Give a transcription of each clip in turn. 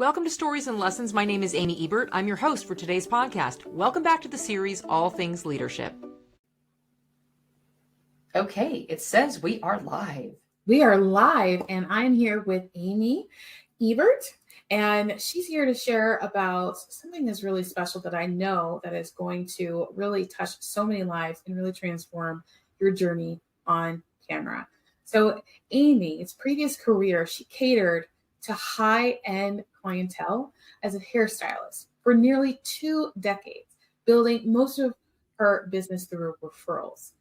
Welcome to Stories and Lessons. My name is Amy Ebert. I'm your host for today's podcast. Welcome back to the series, All Things Leadership. Okay, it says we are live. We are live, and I'm here with Amy Ebert, and she's here to share about something that's really special that I know that is going to really touch so many lives and really transform your journey on camera. So Amy's previous career, she catered to high-end clientele as a hairstylist for nearly 2 decades, building most of her business through referrals.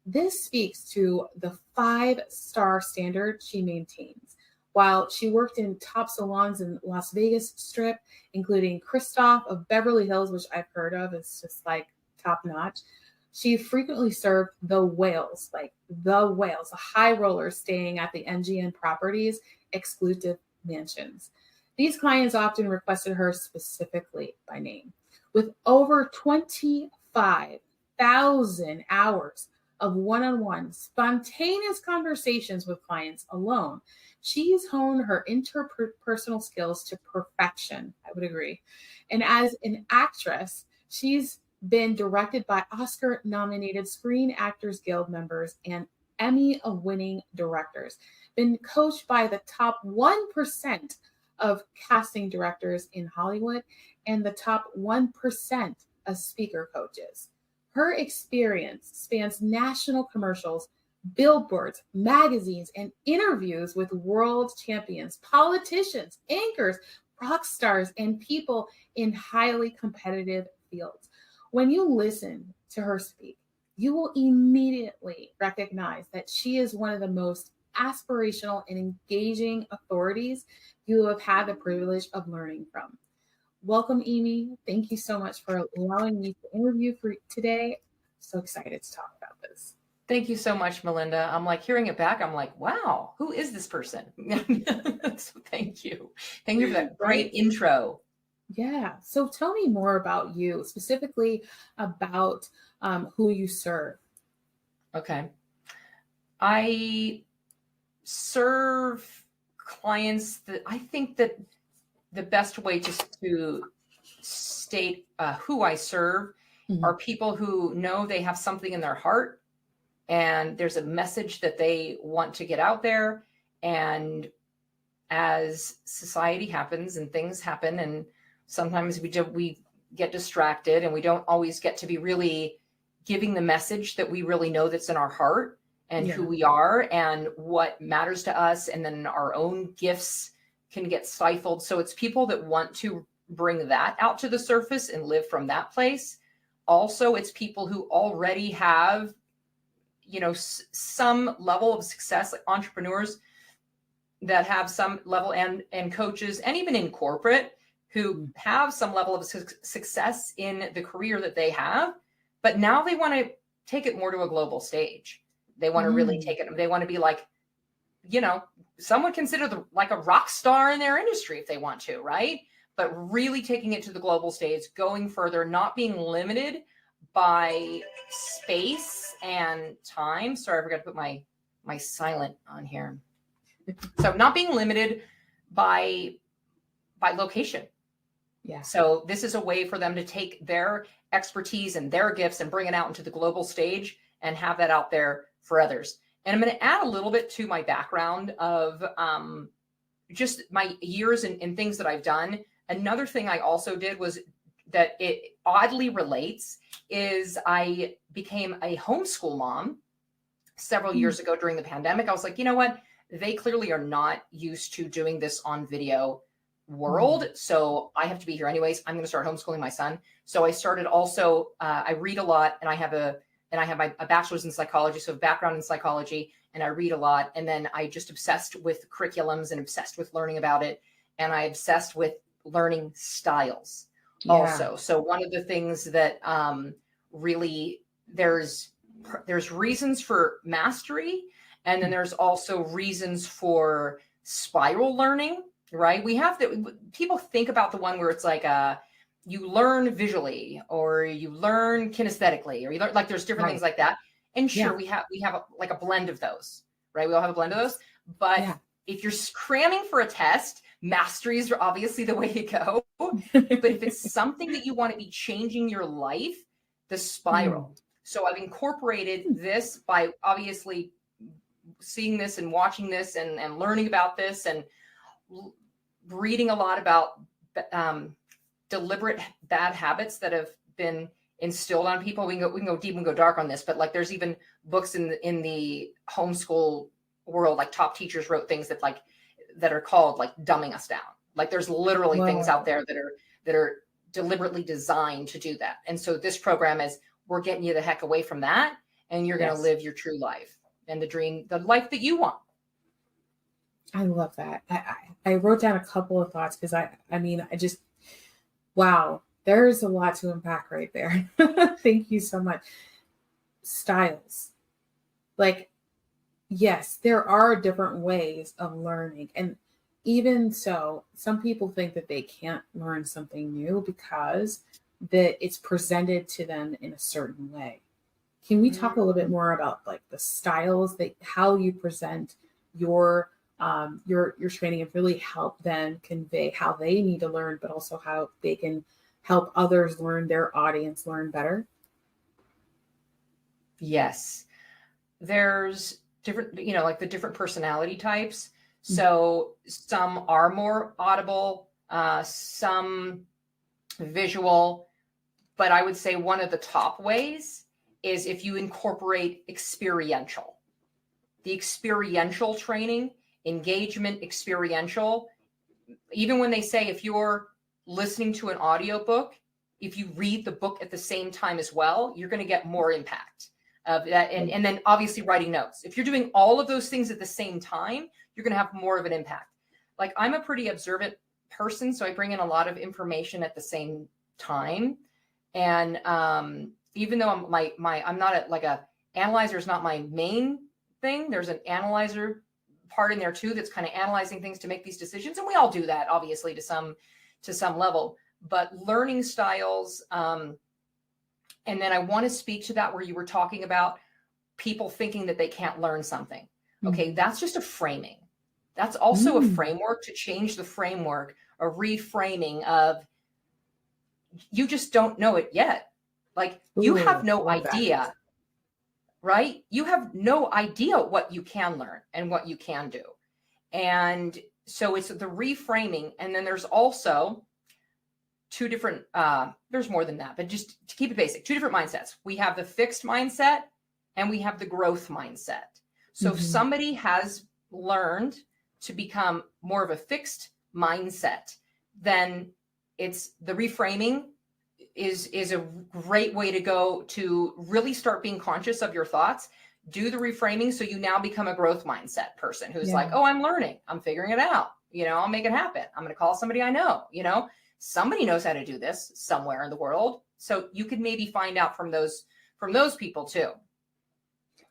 This speaks to the 5-star standard she maintains. While she worked in top salons in Las Vegas Strip, including Christoph of Beverly Hills, which I've heard of, it's just like top notch. She frequently served the whales, the high rollers staying at the MGM properties, exclusive mansions. These clients often requested her specifically by name. With over 25,000 hours of one-on-one spontaneous conversations with clients alone, she's honed her interpersonal skills to perfection, I would agree. And as an actress, she's been directed by Oscar-nominated Screen Actors Guild members and Emmy-winning directors, been coached by the top 1% of casting directors in Hollywood and the top 1% of speaker coaches. Her experience spans national commercials, billboards, magazines, and interviews with world champions, politicians, anchors, rock stars, and people in highly competitive fields. When you listen to her speak, you will immediately recognize that she is one of the most aspirational and engaging authorities you have had the privilege of learning from. Welcome, Amy. Thank you so much for allowing me to interview for today. So excited to talk about this. Thank you so much, Melinda. I'm like hearing it back. I'm like, wow, who is this person? So thank you. Thank you for that great intro. Yeah. So tell me more about you, specifically about who you serve. Okay. I serve clients that I think that the best way to state who I serve are people who know they have something in their heart and there's a message that they want to get out there. And as society happens and things happen, and sometimes we get distracted and we don't always get to be really giving the message that we really know that's in our heart and who we are and what matters to us. And then our own gifts can get stifled. So it's people that want to bring that out to the surface and live from that place. Also, it's people who already have, some level of success, like entrepreneurs that have some level and coaches, and even in corporate who have some level of success in the career that they have, but now they want to take it more to a global stage. They want to really take it. They want to be like, some would consider like a rock star in their industry if they want to, right? But really taking it to the global stage, going further, not being limited by space and time. Sorry, I forgot to put my silent on here. So not being limited by location. Yeah. So this is a way for them to take their expertise and their gifts and bring it out into the global stage and have that out there for others. And I'm going to add a little bit to my background of just my years and things that I've done. Another thing I also did was that it oddly relates is I became a homeschool mom several years ago during the pandemic. I was like, you know what? They clearly are not used to doing this on video world. So I have to be here anyways. I'm going to start homeschooling my son. So I started also, I read a lot and I have a bachelor's in psychology, so background in psychology, and I read a lot. And then I just obsessed with curriculums and obsessed with learning about it. And I obsessed with learning styles also. So one of the things that really there's reasons for mastery, and then there's also reasons for spiral learning, right? People think about the one where it's like you learn visually or you learn kinesthetically or you learn, like there's different things like that. And sure, we have like a blend of those, right? We all have a blend of those. But if you're cramming for a test, mastery is obviously the way to go. But if it's something that you want to be changing your life, the spiral. So I've incorporated this by obviously seeing this and watching this and learning about this and reading a lot about deliberate bad habits that have been instilled on people. We can go deep and go dark on this, but like there's even books in the homeschool world, like top teachers wrote things that are called like dumbing us down. Like there's literally things out there that are deliberately designed to do that. And so this program is, we're getting you the heck away from that, and you're going to live your true life and the life that you want. I love that. I wrote down a couple of thoughts because wow, there's a lot to unpack right there. Thank you so much. Styles. Like, yes, there are different ways of learning. And even so, some people think that they can't learn something new because that it's presented to them in a certain way. Can we talk a little bit more about like the styles, how you present your training and really help them convey how they need to learn, but also how they can help others learn, their audience learn better? Yes. There's different, like the different personality types. So some are more audible, some visual, but I would say one of the top ways is if you incorporate experiential. The experiential training, engagement experiential, even when they say if you're listening to an audiobook, if you read the book at the same time as well, you're going to get more impact of that. And then obviously writing notes. If you're doing all of those things at the same time, you're going to have more of an impact. Like I'm a pretty observant person, so I bring in a lot of information at the same time. And even though I'm not like a analyzer is not my main thing, there's an analyzer part in there too that's kind of analyzing things to make these decisions, and we all do that obviously to some level. But learning styles, and then I want to speak to that where you were talking about people thinking that they can't learn something. Okay, that's just a framing. That's also a framework to change the framework, a reframing of you just don't know it yet. Like you have no idea, right? You have no idea what you can learn and what you can do. And so it's the reframing. And then there's also two different, there's more than that, but just to keep it basic, two different mindsets. We have the fixed mindset and we have the growth mindset. So if somebody has learned to become more of a fixed mindset, then it's the reframing is a great way to go to really start being conscious of your thoughts. Do the reframing so you now become a growth mindset person who's like, oh, I'm learning, I'm figuring it out, I'll make it happen. I'm going to call somebody I know, somebody knows how to do this somewhere in the world. So you could maybe find out from those people too.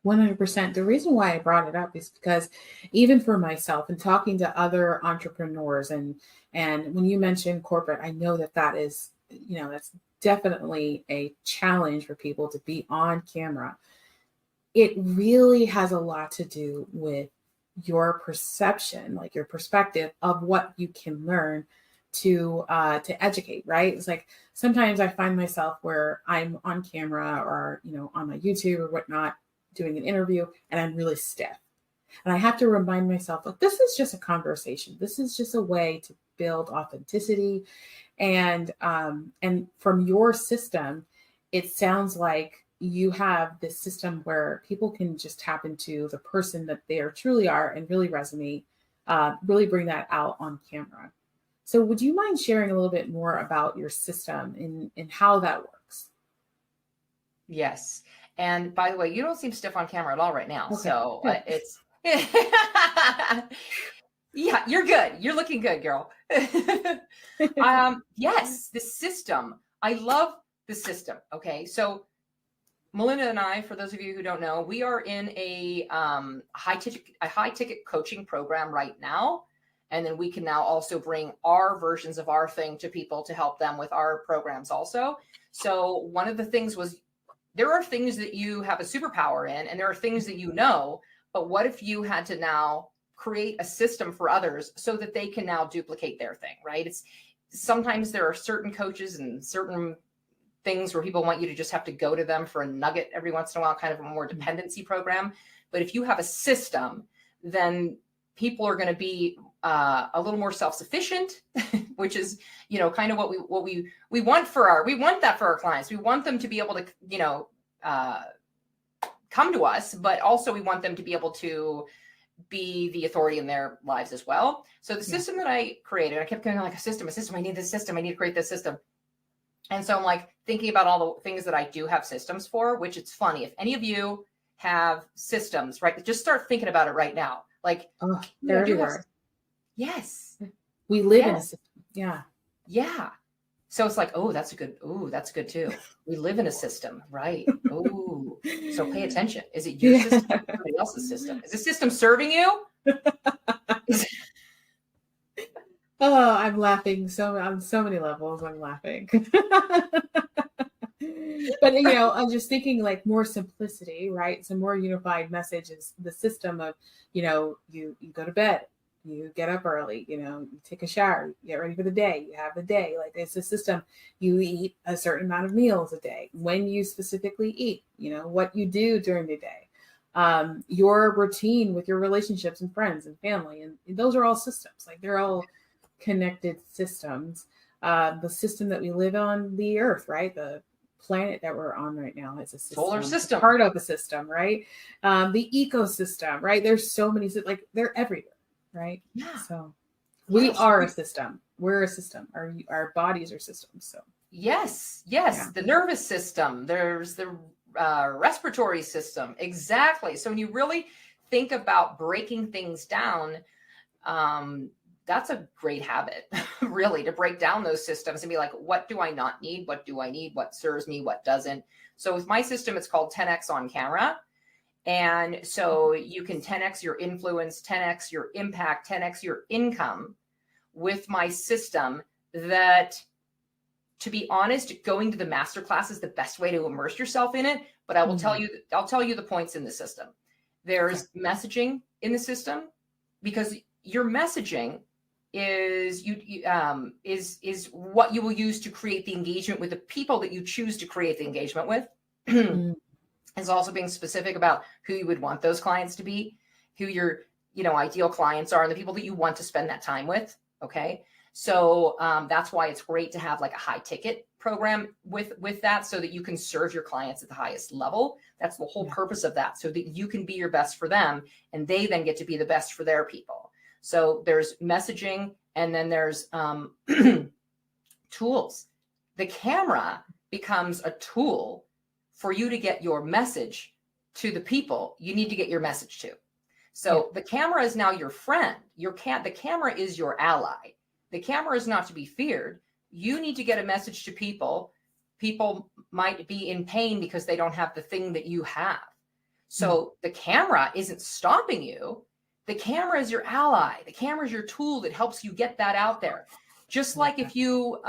100%. The reason why I brought it up is because even for myself and talking to other entrepreneurs and when you mentioned corporate, I know that is, that's definitely a challenge for people to be on camera. It really has a lot to do with your perception, like your perspective of what you can learn to educate, right? It's like sometimes I find myself where I'm on camera or, on my YouTube or whatnot, doing an interview, and I'm really stiff. And I have to remind myself, look, this is just a conversation. This is just a way to build authenticity. And from your system, it sounds like you have this system where people can just tap into the person that they truly are and really resonate, really bring that out on camera. So would you mind sharing a little bit more about your system and how that works? Yes. And by the way, you don't seem stiff on camera at all right now. Okay. So it's, yeah, you're good. You're looking good, girl. Yes, the system. I love the system. Okay. So Melinda and I, for those of you who don't know, we are in a high ticket coaching program right now. And then we can now also bring our versions of our thing to people to help them with our programs also. So one of the things was, there are things that you have a superpower in, and there are things that but what if you had to now create a system for others so that they can now duplicate their thing, right? It's sometimes there are certain coaches and certain things where people want you to just have to go to them for a nugget every once in a while, kind of a more dependency program. But if you have a system, then people are going to be a little more self-sufficient, which is, kind of what we want we want that for our clients. We want them to be able to, come to us, but also we want them to be able to be the authority in their lives as well. So the system that I created, I kept going like a system, I need this system. I need to create this system. And so I'm like thinking about all the things that I do have systems for, which it's funny. If any of you have systems, right, just start thinking about it right now. Like, they're everywhere. Yes. We live in a system. Yeah. Yeah. So it's like, that's good too. We live in a system, right? Oh, so pay attention. Is it your system or somebody else's system? Is the system serving you? Oh, I'm laughing on so many levels. I'm laughing. But, I'm just thinking like more simplicity, right? It's a more unified message is the system of, you go to bed, you get up early, you take a shower, you get ready for the day, you have the day. Like it's a system. You eat a certain amount of meals a day, when you specifically eat, what you do during the day, your routine with your relationships and friends and family. And those are all systems. Like they're all connected systems. The system that we live on the earth, right? The planet that we're on right now is a system, solar system, part of a system, right? The ecosystem, right? There's so many, like they're everywhere, right? Yeah. So we are a system. We're a system. Our bodies are systems. So yes. The nervous system. There's the respiratory system. Exactly. So when you really think about breaking things down, that's a great habit, really, to break down those systems and be like, what do I not need? What do I need? What serves me? What doesn't? So with my system, it's called 10X on camera. And so you can 10X your influence, 10X your impact, 10X your income with my system that, to be honest, going to the masterclass is the best way to immerse yourself in it. But I will tell you the points in the system. There's messaging in the system, because your messaging is what you will use to create the engagement with the people that you choose to create the engagement with. Is also being specific about who you would want those clients to be, who your ideal clients are, and the people that you want to spend that time with. Okay, so that's why it's great to have like a high ticket program with that, so that you can serve your clients at the highest level. That's the whole purpose of that, so that you can be your best for them, and they then get to be the best for their people. So there's messaging, and then there's tools. The camera becomes a tool for you to get your message to the people you need to get your message to. So the camera is now your friend. The camera is your ally. The camera is not to be feared. You need to get a message to people. People might be in pain because they don't have the thing that you have. So the camera isn't stopping you. The camera is your ally. The camera is your tool that helps you get that out there. Just like if you,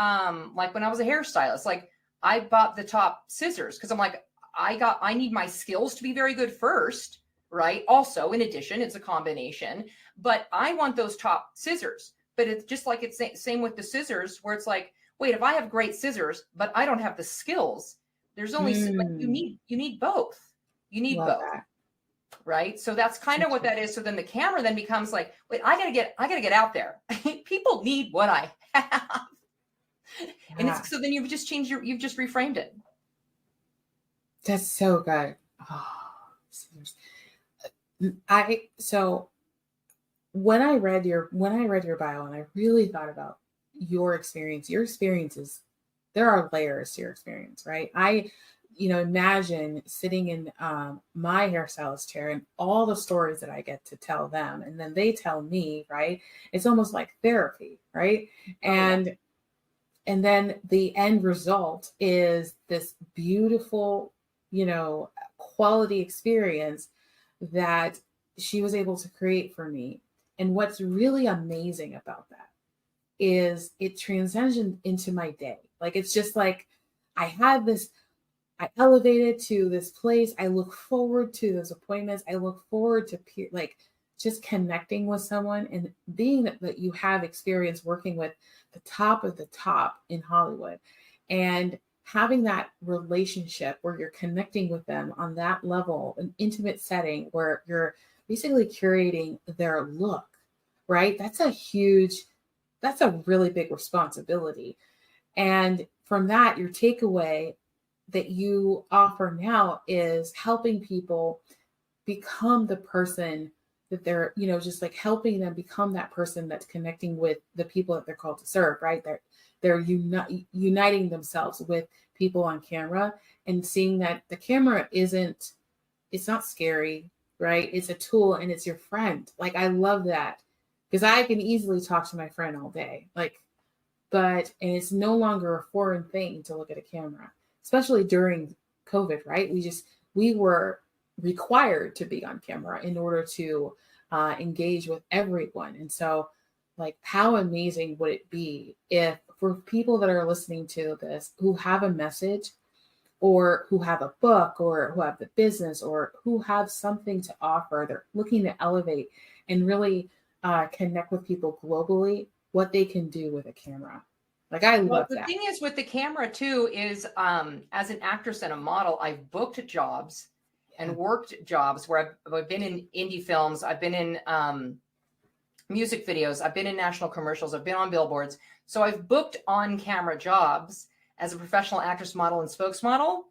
like when I was a hairstylist, like I bought the top scissors because I'm like, I need my skills to be very good first, right? Also, in addition, it's a combination, but I want those top scissors. But it's just like it's same with the scissors, where it's like, wait, if I have great scissors, but I don't have the skills, there's only you need both. You need both. That. Right. So that's kind of what that is. So then the camera then becomes like, wait, I gotta get out there. People need what I have. And so then you've just reframed it. That's so good. So when I read your bio and I really thought about your experiences, there are layers to your experience, right? I imagine sitting in my hairstylist chair and all the stories that I get to tell them, and then they tell me, right? It's almost like therapy, right? And then the end result is this beautiful, quality experience that she was able to create for me. And what's really amazing about that is it transitioned into my day. Like, it's just like I elevated to this place. I look forward to those appointments. I look forward to just connecting with someone and being that you have experience working with the top of the top in Hollywood and having that relationship where you're connecting with them on that level, an intimate setting where you're basically curating their look, right? That's a really big responsibility. And from that, your takeaway that you offer now is helping people become the person that they're, just like helping them become that person that's connecting with the people that they're called to serve, right? They're uniting themselves with people on camera and seeing that the camera it's not scary, right? It's a tool and it's your friend. Like, I love that because I can easily talk to my friend all day. And it's no longer a foreign thing to look at a camera, especially during COVID, right? We were required to be on camera in order to engage with everyone. And so, like, how amazing would it be if for people that are listening to this who have a message or who have a book or who have the business or who have something to offer, they're looking to elevate and really connect with people globally, what they can do with a camera. Like, I love the that. thing is with the camera too is as an actress and a model, I've booked jobs and worked jobs where I've been in indie films, I've been in music videos, I've been in national commercials, I've been on billboards. So I've booked on-camera jobs as a professional actress, model, and spokesmodel,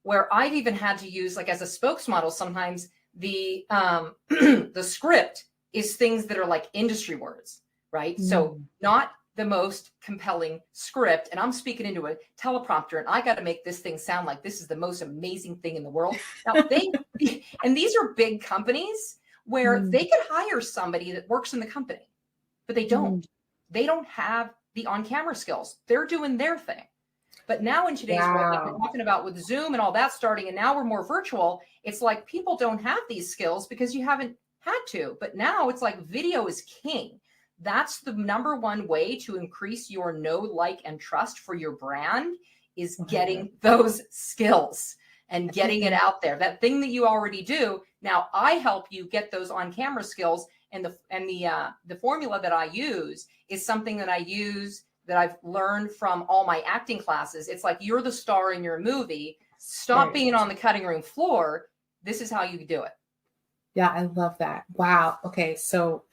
where I've even had to use, like, as a spokesmodel, sometimes the the script is things that are like industry words, right? So not the most compelling script, and I'm speaking into a teleprompter, and I got to make this thing sound like this is the most amazing thing in the world. Now and these are big companies where they could hire somebody that works in the company, but they don't. They don't have the on-camera skills. They're doing their thing. But now in today's world, like we're talking about with Zoom and all that starting, and now we're more virtual, it's like people don't have these skills because you haven't had to. But now it's like video is king. That's the number one way to increase your know, like, and trust for your brand is getting those skills and getting it out there. That thing that you already do. Now I help you get those on-camera skills, and the formula that I use is something that I use that I've learned from all my acting classes. It's like, you're the star in your movie. Stop being on the cutting room floor. This is how you do it. Yeah, I love that. Wow. Okay, so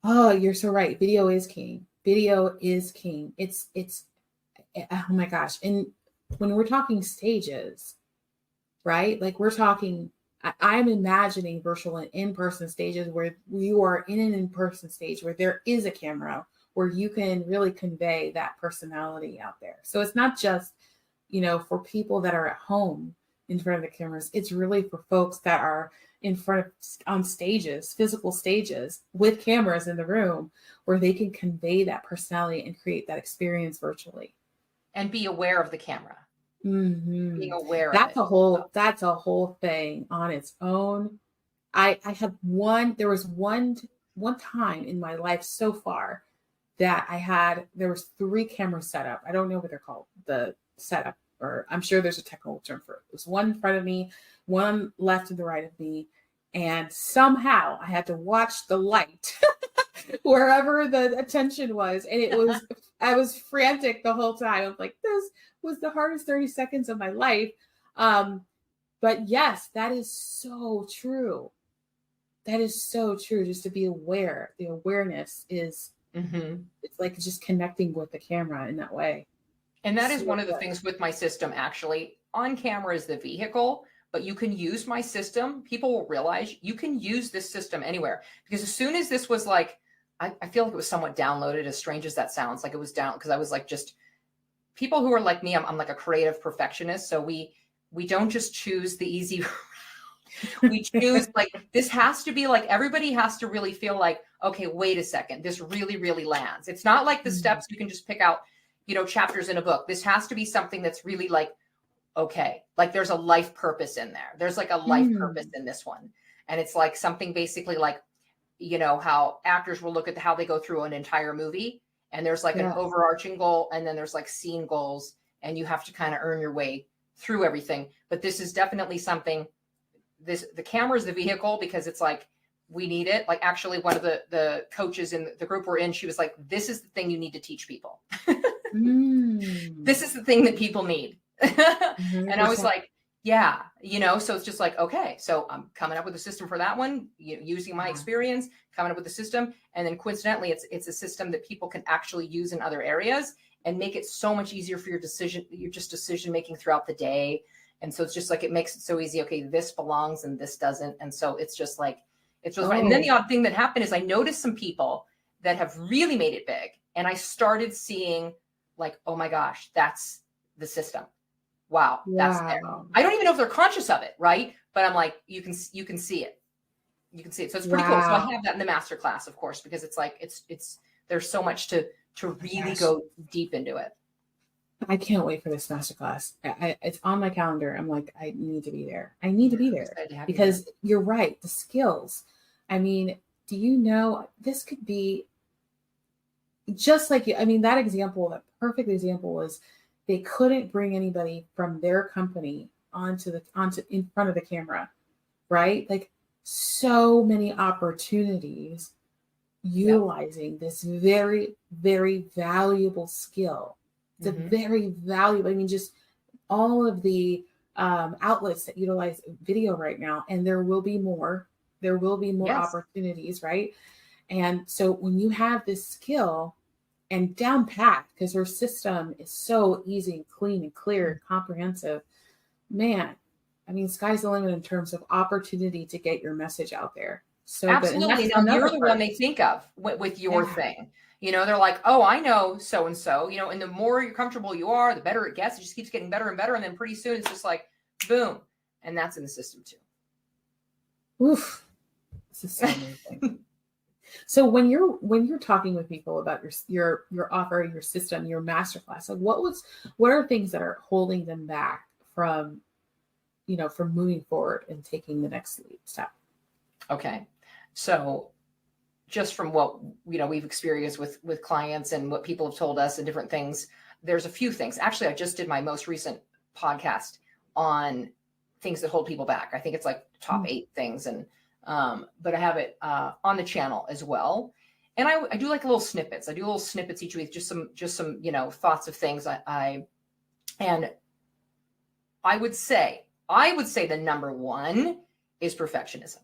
you're so right. Video is king. Video is king. It's oh my gosh. And when we're talking stages, right? Like, we're talking, I'm imagining virtual and in-person stages where you are in an in-person stage where there is a camera where you can really convey that personality out there. So it's not just, for people that are at home in front of the cameras. It's really for folks that are in front of on stages, physical stages with cameras in the room where they can convey that personality and create that experience virtually. And be aware of the camera. Being aware that's of it. That's a whole thing on its own. I have there was one time in my life so far that there was 3 cameras set up. I don't know what they're called, the setup, or I'm sure there's a technical term for it. It was one in front of me, one left and the right of me. And somehow I had to watch the light wherever the attention was. And I was frantic the whole time. I was like, this was the hardest 30 seconds of my life. But yes, that is so true. That is so true. Just to be aware. The awareness is, it's like just connecting with the camera in that way. And that is one of the things with my system, actually. On camera is the vehicle, but you can use my system. People will realize you can use this system anywhere. Because as soon as this was like, I feel like it was somewhat downloaded, as strange as that sounds, like it was down, because I was like, just people who are like me, I'm like a creative perfectionist. So we don't just choose the easy route. We choose, like, this has to be like, everybody has to really feel like, okay, wait a second, this really, really lands. It's not like the steps you can just pick out, chapters in a book. This has to be something that's really like, okay, like there's a life purpose in there. There's like a life purpose in this one. And it's like something basically like, how actors will look at how they go through an entire movie, and there's like an overarching goal, and then there's like scene goals, and you have to kind of earn your way through everything. But this is definitely something, the camera is the vehicle, because it's like, we need it. Like actually one of the coaches in the group we're in, she was like, this is the thing you need to teach people. This is the thing that people need. And I was like, yeah, so it's just like, okay, so I'm coming up with a system for that one, using my experience, coming up with a system. And then coincidentally, it's a system that people can actually use in other areas and make it so much easier for your decision making throughout the day. And so it's just like, it makes it so easy. Okay, this belongs and this doesn't. And so it's just like, it's really fun. And then the odd thing that happened is I noticed some people that have really made it big. And I started seeing like, oh my gosh, that's the system. Wow, that's there. I don't even know if they're conscious of it, right? But I'm like, you can see it. You can see it. So it's pretty cool. So I have that in the masterclass, of course, because it's like it's there's so much to really go deep into it. I can't wait for this masterclass. It's on my calendar. I'm like, I need to be there. I need to be there because you're right. The skills. I mean, do you know this could be just like you? I mean, that perfect example was they couldn't bring anybody from their company onto in front of the camera, right? Like so many opportunities utilizing this very, very valuable skill. It's a very valuable, I mean, just all of the outlets that utilize video right now, and there will be more opportunities, right? And so when you have this skill and down pat, because her system is so easy and clean and clear and comprehensive, man, I mean, sky's the limit in terms of opportunity to get your message out there. So absolutely. Now you're the one they think of with your thing. They're like, oh, I know so-and-so, and the more you're comfortable you are, the better it gets. It just keeps getting better and better. And then pretty soon it's just like, boom. And that's in the system too. Oof. This is so amazing. So when you're talking with people about your offer, your system, your masterclass, like what are things that are holding them back from moving forward and taking the next step? Okay. So just from what, we've experienced with clients and what people have told us and different things, there's a few things. Actually, I just did my most recent podcast on things that hold people back. I think it's like top 8 things. And, but I have it on the channel as well. And I do like little snippets. I do little snippets each week, just some, thoughts of things and I would say the number one is perfectionism,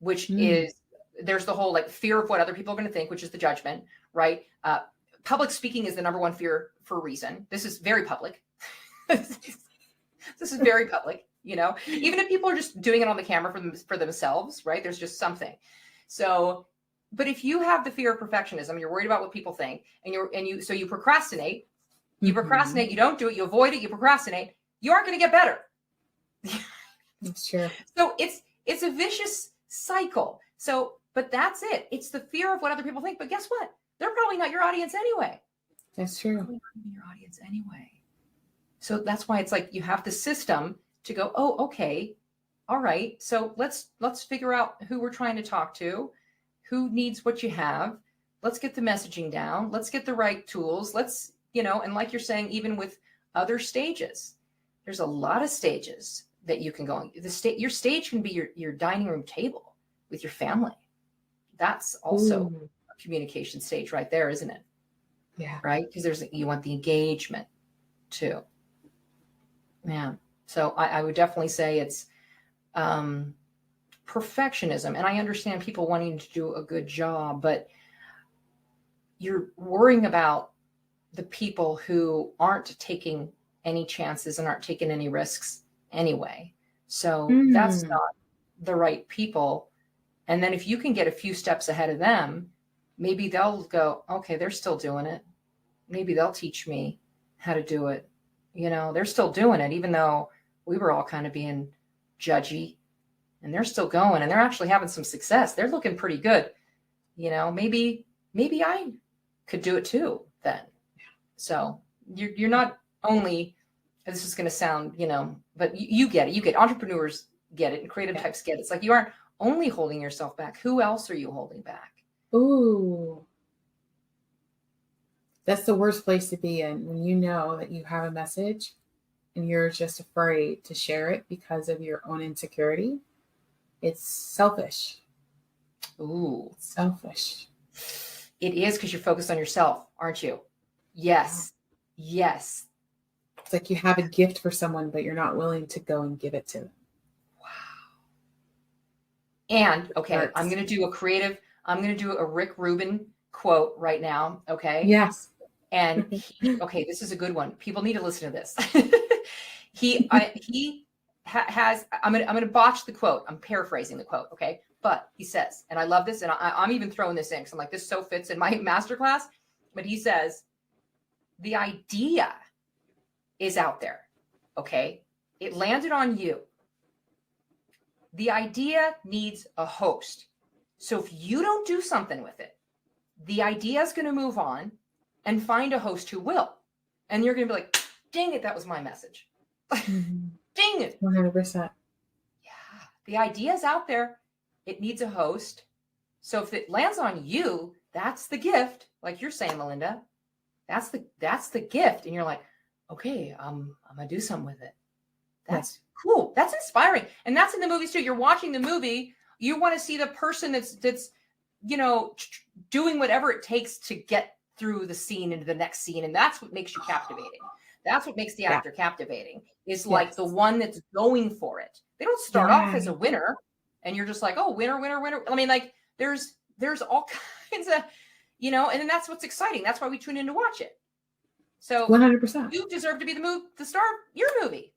which is, there's the whole like fear of what other people are going to think, which is the judgment, right? Public speaking is the number one fear for a reason. This is very public. This is very public, even if people are just doing it on the camera for themselves, right? There's just something. So, but if you have the fear of perfectionism, you're worried about what people think, so you procrastinate, you don't do it, you avoid it, you procrastinate, you aren't going to get better. That's true. So it's a vicious cycle. So, but that's it. It's the fear of what other people think. But guess what? They're probably not your audience anyway. That's true. Probably not your audience anyway. So that's why it's like you have the system to go, oh, okay, all right. So let's figure out who we're trying to talk to, who needs what you have. Let's get the messaging down. Let's get the right tools. Let's, and like you're saying, even with other stages, there's a lot of stages that you can go on. Your stage can be your dining room table with your family. That's also a communication stage right there, isn't it? Yeah. Right? Because you want the engagement too. Yeah. So I would definitely say it's perfectionism. And I understand people wanting to do a good job, but you're worrying about the people who aren't taking any chances and aren't taking any risks anyway. So that's not the right people. And then if you can get a few steps ahead of them, maybe they'll go, okay, they're still doing it. Maybe they'll teach me how to do it. They're still doing it, even though we were all kind of being judgy, and they're still going and they're actually having some success. They're looking pretty good. Maybe I could do it too then. So you're not only, this is going to sound, but you get it. You get entrepreneurs get it and creative types get it. It's like you aren't only holding yourself back. Who else are you holding back? Ooh. That's the worst place to be in, when you know that you have a message and you're just afraid to share it because of your own insecurity. It's selfish. Ooh, Selfish. it is because you're focused on yourself, aren't you? Yes. Yes. It's like you have a gift for someone, but you're not willing to go and give it to them. And okay, I'm Hurts. going to do a Rick Rubin quote right now. Okay. Yes. And okay, this is a good one. People need to listen to this. I'm going to botch the quote. I'm paraphrasing the quote. Okay. But he says, and I love this, and I'm even throwing this in because I'm like, this so fits in my masterclass. But he says, the idea is out there. Okay. It landed on you. The idea needs a host. So if you don't do something with it, the idea is going to move on and find a host who will. And you're going to be like, dang it, that was my message. Mm-hmm. Dang it. 100%. Yeah. The idea is out there. It needs a host. So if it lands on you, that's the gift. Like you're saying, Melinda, that's the gift. And you're like, okay, I'm going to do something with it. That's cool. That's inspiring. And that's in the movies too. You're watching the movie. You want to see the person that's doing whatever it takes to get through the scene into the next scene. And that's what makes you captivating. That's what makes the actor captivating, is like the one that's going for it. They don't start off as a winner and you're just like, oh, winner, winner, winner. I mean, like there's all kinds of, and then that's what's exciting. That's why we tune in to watch it. So 100%. You deserve to be the star of your movie.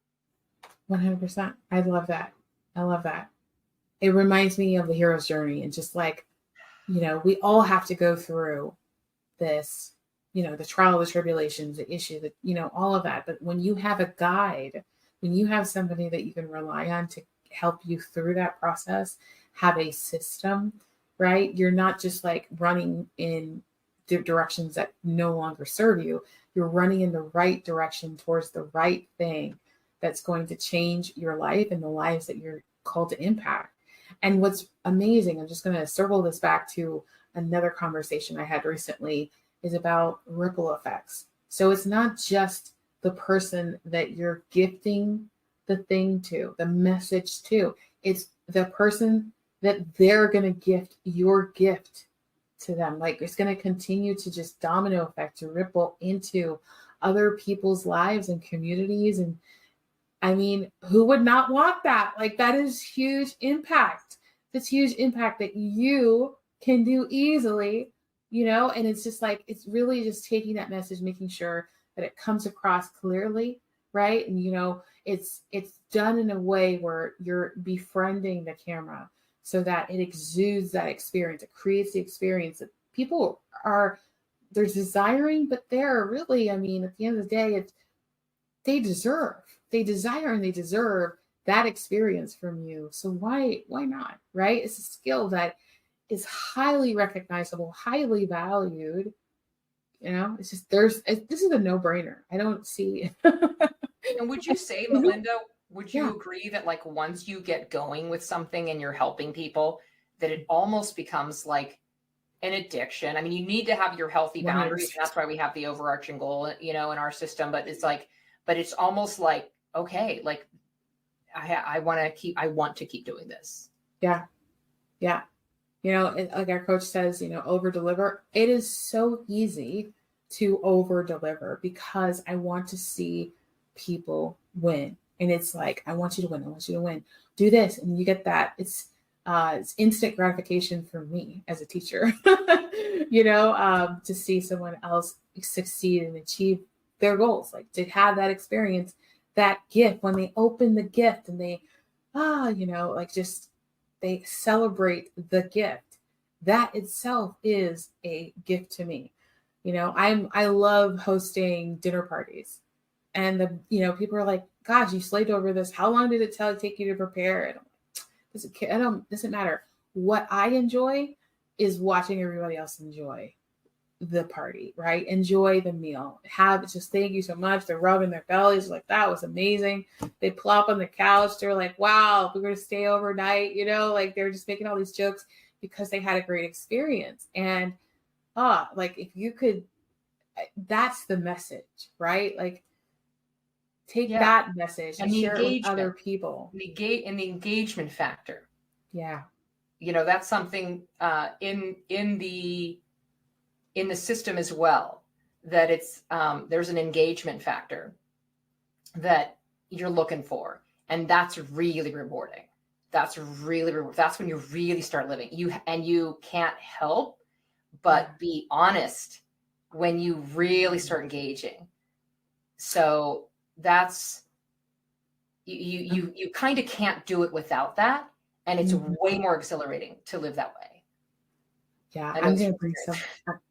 100%. I love that. I love that. It reminds me of the hero's journey, and just like, we all have to go through this, the trial, the tribulations, the issue, all of that. But when you have a guide, when you have somebody that you can rely on to help you through that process, have a system, right? You're not just like running in directions that no longer serve you. You're running in the right direction towards the right thing that's going to change your life and the lives that you're called to impact. And what's amazing, I'm just going to circle this back to another conversation I had recently, is about ripple effects. So it's not just the person that you're gifting the thing to, the message to. It's the person that they're going to gift your gift to them. Like it's going to continue to just domino effect, to ripple into other people's lives and communities. And I mean, who would not want that? Like that is huge impact. That's huge impact that you can do easily, and it's just like, it's really just taking that message, making sure that it comes across clearly, right? And, it's done in a way where you're befriending the camera so that it exudes that experience. It creates the experience that people they're desiring, but they're really, I mean, at the end of the day, they desire and they deserve that experience from you. So why not, right? It's a skill that is highly recognizable, highly valued. It's just, this is a no-brainer. I don't see. And would you say, Melinda, would you agree that like once you get going with something and you're helping people, that it almost becomes like an addiction? I mean, you need to have your healthy boundaries. 100%. That's why we have the overarching goal, in our system. But it's almost like, okay, like I want to keep doing this. Yeah. Yeah. Like our coach says, over deliver. It is so easy to over deliver because I want to see people win. And it's like, I want you to win. I want you to win. Do this. And you get that. It's instant gratification for me as a teacher, to see someone else succeed and achieve their goals, like to have that experience, that gift, when they open the gift and they, they celebrate the gift. That itself is a gift to me. I love hosting dinner parties, and people are like, gosh, you slaved over this. How long did it take you to prepare? And I'm like, doesn't matter. What I enjoy is watching everybody else enjoy the party, right? Enjoy the meal. Thank you so much. They're rubbing their bellies like, that was amazing. They plop on the couch. They're like, wow, we're going to stay overnight. Like they're just making all these jokes because they had a great experience. And like if you could, that's the message, right? Like take that message and share it with other people. And the engagement factor. Yeah. that's something in the system as well, that it's there's an engagement factor that you're looking for, and that's really rewarding. That's when you really start living. You can't help but be honest when you really start engaging. So that's you kind of can't do it without that, and it's way more exhilarating to live that way. Yeah, I'm going to bring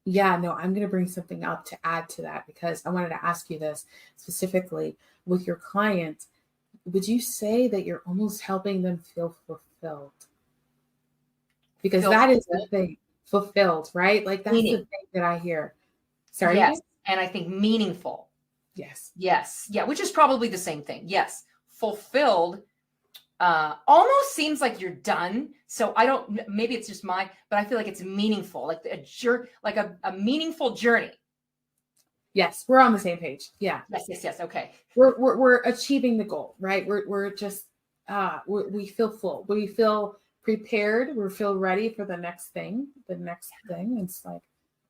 I'm going to bring something up to add to that, because I wanted to ask you this specifically with your client. Would you say that you're almost helping them feel fulfilled? Because that is the thing, fulfilled, right? Like that's the thing that I hear. Sorry. Yes, and I think meaningful. Yes. Yes. Yeah, which is probably the same thing. Yes. Fulfilled almost seems like you're done. So I don't, maybe it's just but I feel like it's meaningful, like a meaningful journey. Yes, we're on the same page. Yeah. Yes. Okay. We're achieving the goal, right? We're just we feel full. We feel prepared. We feel ready for the next thing. It's like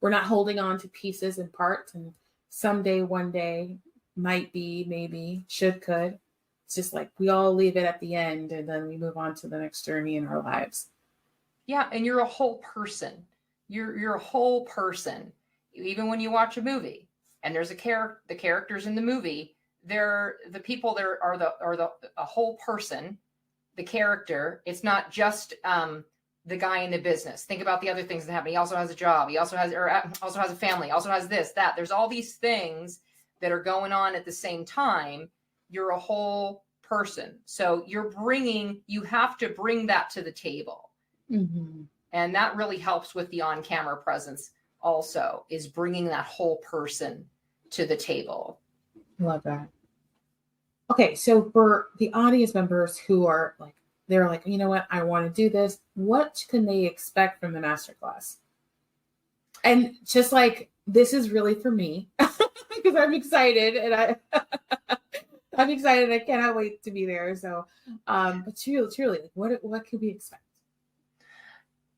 we're not holding on to pieces and parts, and someday, one day, might be, maybe, should, could. It's just like we all leave it at the end, and then we move on to the next journey in our lives. Yeah, and you're a whole person. You're a whole person. Even when you watch a movie, and there's the characters in the movie, they're the people. There are a whole person, the character. It's not just the guy in the business. Think about the other things that happen. He also has a job. He also has a family. Also has this, that. There's all these things that are going on at the same time. You're a whole person. So you have to bring that to the table. Mm-hmm. And that really helps with the on-camera presence also, is bringing that whole person to the table. Love that. Okay. So for the audience members who are like, they're like, you know what, I want to do this. What can they expect from the masterclass? And just like, this is really for me because I'm excited, and I'm excited. I cannot wait to be there. So, but truly, what could we expect?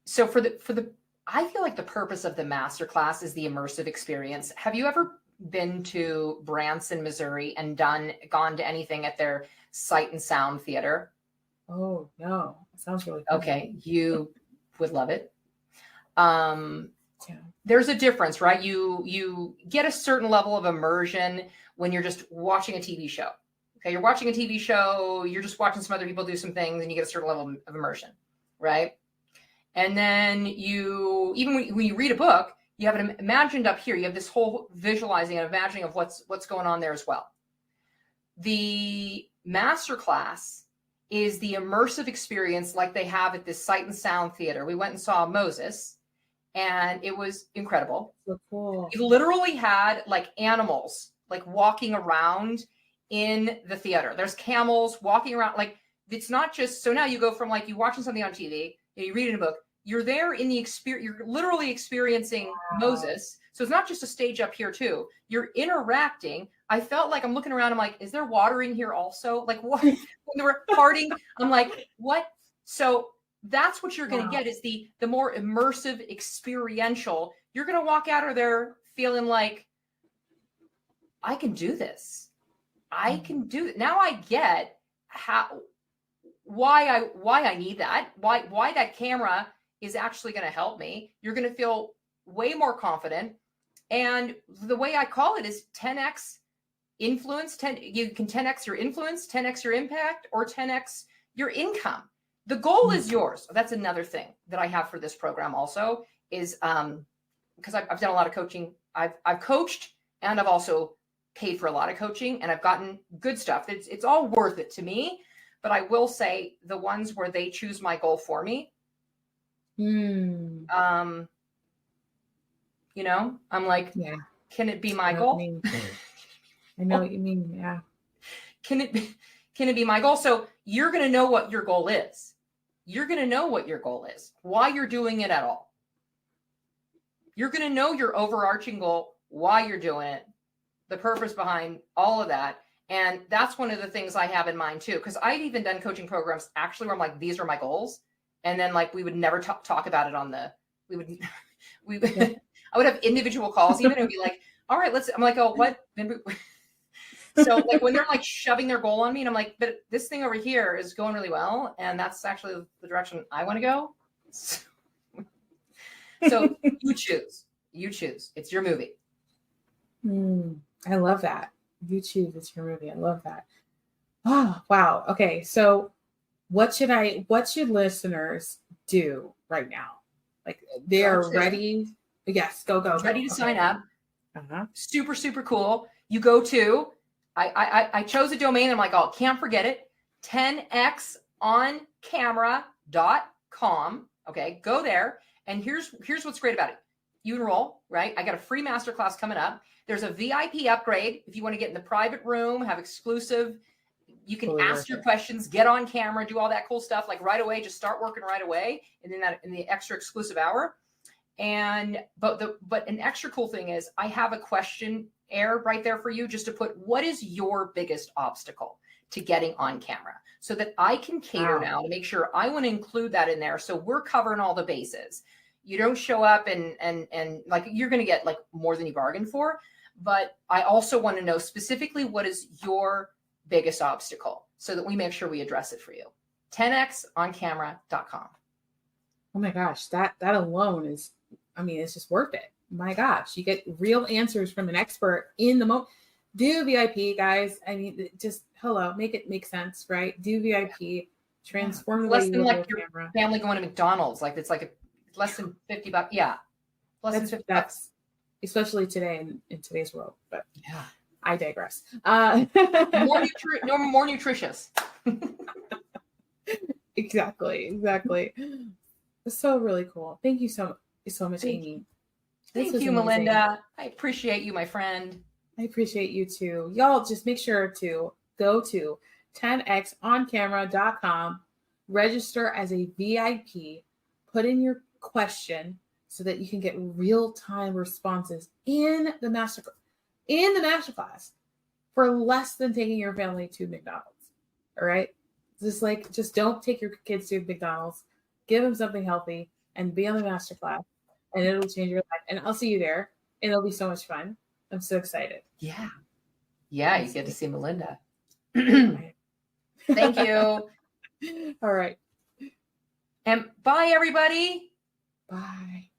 So I feel like the purpose of the masterclass is the immersive experience. Have you ever been to Branson, Missouri, and gone to anything at their Sight and Sound Theater? Oh no, it sounds really cool. Okay, you would love it. There's a difference, right? You get a certain level of immersion when you're just watching a TV show. Okay, you're watching a TV show, you're just watching some other people do some things, and you get a certain level of immersion, right? And then even when you read a book, you have it imagined up here. You have this whole visualizing and imagining of what's going on there as well. The masterclass is the immersive experience like they have at this Sight and Sound Theater. We went and saw Moses, and it was incredible. So cool. It literally had like animals like walking around in the theater. There's camels walking around. Like, it's not just, so now you go from like you watching something on TV, you read in a book, you're there in the experience, you're literally experiencing Moses. So it's not just a stage up here too. You're interacting. I felt like I'm looking around. I'm like, is there water in here also? Like, what? When they were partying, I'm like, what? So that's what you're going to get, is the more immersive experiential. You're going to walk out of there feeling like, I can do this. I can do it. Now I get why I need that. Why that camera is actually going to help me. You're going to feel way more confident. And the way I call it is 10x influence. You can 10x your influence, 10x your impact, or 10x your income. The goal is yours. That's another thing that I have for this program also, is because I've done a lot of coaching. I've coached, and I've also paid for a lot of coaching, and I've gotten good stuff. It's all worth it to me. But I will say, the ones where they choose my goal for me, I'm like, can it be my goal? I know what you mean. Yeah. Can it be my goal? So you're going to know what your goal is. You're going to know what your goal is, why you're doing it at all. You're going to know your overarching goal, why you're doing it, the purpose behind all of that. And that's one of the things I have in mind too, because I've even done coaching programs actually where I'm like, these are my goals. And then like, we would never talk about it on the, Yeah. I would have individual calls even and be like, all right, I'm like, oh, what? So like when they're like shoving their goal on me and I'm like, but this thing over here is going really well. And that's actually the direction I want to go. So you choose. It's your movie. I love that. You choose. It's your movie. I love that. Oh, wow. Okay. So what should listeners do right now? Like they are ready. Yes, go. Ready to sign up. Uh-huh. Super, super cool. You go to, I chose a domain. I'm like, oh, can't forget it. 10xoncamera.com. Okay. Go there. And here's what's great about it. You enroll, right? I got a free masterclass coming up. There's a VIP upgrade. If you want to get in the private room, have exclusive, you can ask your questions, get on camera, do all that cool stuff. Like right away, just start working right away. And then in the extra exclusive hour. But an extra cool thing is I have a questionnaire right there for you just to put, what is your biggest obstacle to getting on camera, so that I can cater now to make sure I want to include that in there. So we're covering all the bases. You don't show up and like you're going to get like more than you bargained for. But I also want to know specifically what is your biggest obstacle so that we make sure we address it for you. 10xoncamera.com. Oh my gosh, that alone is, I mean, it's just worth it. My gosh, you get real answers from an expert in the moment. Do VIP, guys. I mean, just make it make sense, right? Do VIP, transform the way you look at your camera. Family going to McDonald's, like it's like less than $50. Yeah, less than $50. That's especially today in today's world. But yeah, I digress. More nutritious. Exactly. It's so really cool. Thank you so much, Amy. Thank you, Melinda. I appreciate you, my friend. I appreciate you too. Y'all just make sure to go to 10xoncamera.com, register as a VIP, put in your question so that you can get real-time responses in the masterclass for less than taking your family to McDonald's. All right? Just don't take your kids to McDonald's. Give them something healthy and be on the masterclass, and it'll change your life. And I'll see you there. And it'll be so much fun. I'm so excited. Yeah. You get to see Melinda. Thank you. All right. And bye, everybody. Bye.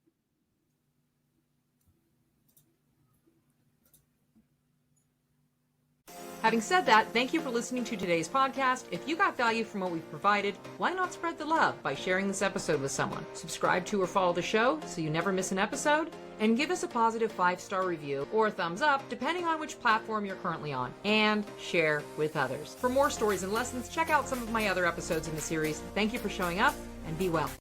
Having said that, thank you for listening to today's podcast. If you got value from what we've provided, why not spread the love by sharing this episode with someone? Subscribe to or follow the show so you never miss an episode. And give us a positive 5-star review or a thumbs up, depending on which platform you're currently on. And share with others. For more stories and lessons, check out some of my other episodes in the series. Thank you for showing up, and be well.